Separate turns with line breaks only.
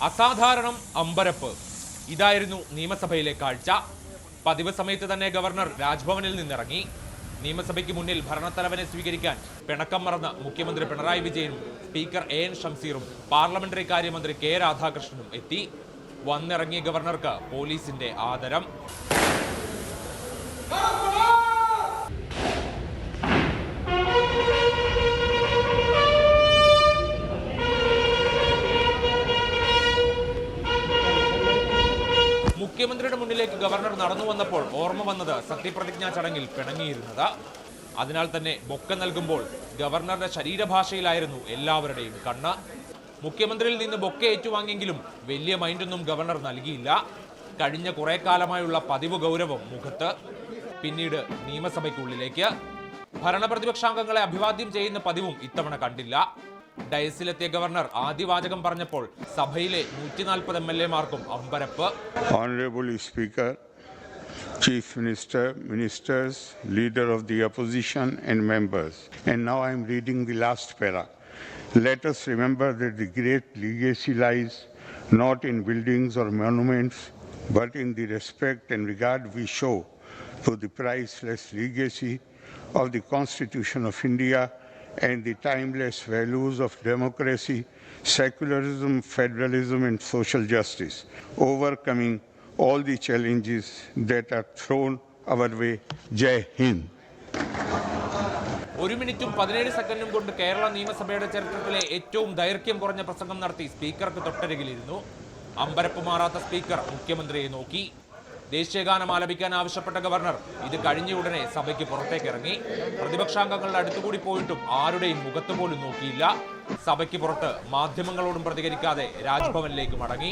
അസാധാരണം അമ്പരപ്പ്. ഇതായിരുന്നു നിയമസഭയിലെ കാഴ്ച. പതിവ് സമയത്ത് തന്നെ ഗവർണർ രാജ്ഭവനിൽ നിന്നിറങ്ങി. നിയമസഭയ്ക്ക് മുന്നിൽ ഭരണത്തലവനെ സ്വീകരിക്കാൻ പിണക്കം മറന്ന മുഖ്യമന്ത്രി പിണറായി വിജയനും സ്പീക്കർ എൻ ഷംസീറും പാർലമെന്ററി കാര്യമന്ത്രി കെ രാധാകൃഷ്ണനും എത്തി. വന്നിറങ്ങിയ ഗവർണർക്ക് പോലീസിന്റെ ആദരം. മുഖ്യമന്ത്രിയുടെ മുന്നിലേക്ക് ഗവർണർ നടന്നു വന്നപ്പോൾ ഓർമ്മ വന്നത് സത്യപ്രതിജ്ഞാ ചടങ്ങിൽ പിണങ്ങിയിരുന്നത്. അതിനാൽ തന്നെ ബൊക്ക നൽകുമ്പോൾ ഗവർണറുടെ ശരീരഭാഷയിലായിരുന്നു എല്ലാവരുടെയും കണ്ണ്. മുഖ്യമന്ത്രിയിൽ നിന്ന് ബൊക്ക ഏറ്റുവാങ്ങിയെങ്കിലും വലിയ മൈൻഡൊന്നും ഗവർണർ നൽകിയില്ല. കഴിഞ്ഞ കുറെ കാലമായുള്ള പതിവ് ഗൗരവം മുഖത്ത്. പിന്നീട് നിയമസഭയ്ക്കുള്ളിലേക്ക് ഭരണപ്രതിപക്ഷാംഗങ്ങളെ അഭിവാദ്യം ചെയ്യുന്ന പതിവും ഇത്തവണ കണ്ടില്ല. ഡയസിലെത്തിയ ഗവർണർ ആദ്യവാചകം പറഞ്ഞപ്പോൾ സഭയിലെ 140 MLA-മാർക്കും അമ്പരപ്പ്.
Honorable Speaker, Chief Minister, Ministers, Leader of the Opposition and members. And now I am reading the last para. Let us remember that the great legacy lies not in buildings or monuments, but in the respect and regard we show to the priceless legacy of the Constitution of India and the timeless values of democracy, secularism, federalism and social justice, overcoming all the challenges that are thrown our way. Jai Hind.
1 മിനിറ്റും 17 സെക്കൻഡും കൊണ്ട് കേരള നിയമസഭയുടെ ചരിത്രത്തിലെ ഏറ്റവും ദൈർഘ്യം കുറഞ്ഞ പ്രസംഗം നടത്തി സ്പീക്കർക്ക് തൊട്ടരികിലിരുന്നു. അമ്പരപ്പ് മാറാത്ത സ്പീക്കർ മുഖ്യമന്ത്രിയെ നോക്കി. ദേശീയഗാനം ആലപിക്കാൻ ആവശ്യപ്പെട്ട ഗവർണർ ഇത് കഴിഞ്ഞ ഉടനെ സഭയ്ക്ക് പുറത്തേക്ക് ഇറങ്ങി. പ്രതിപക്ഷാംഗങ്ങളുടെ അടുത്തുകൂടി പോയിട്ടും ആരുടെയും മുഖത്ത് പോലും നോക്കിയില്ല. സഭയ്ക്ക് പുറത്ത് മാധ്യമങ്ങളോടും പ്രതികരിക്കാതെ രാജ്ഭവനിലേക്ക് മടങ്ങി.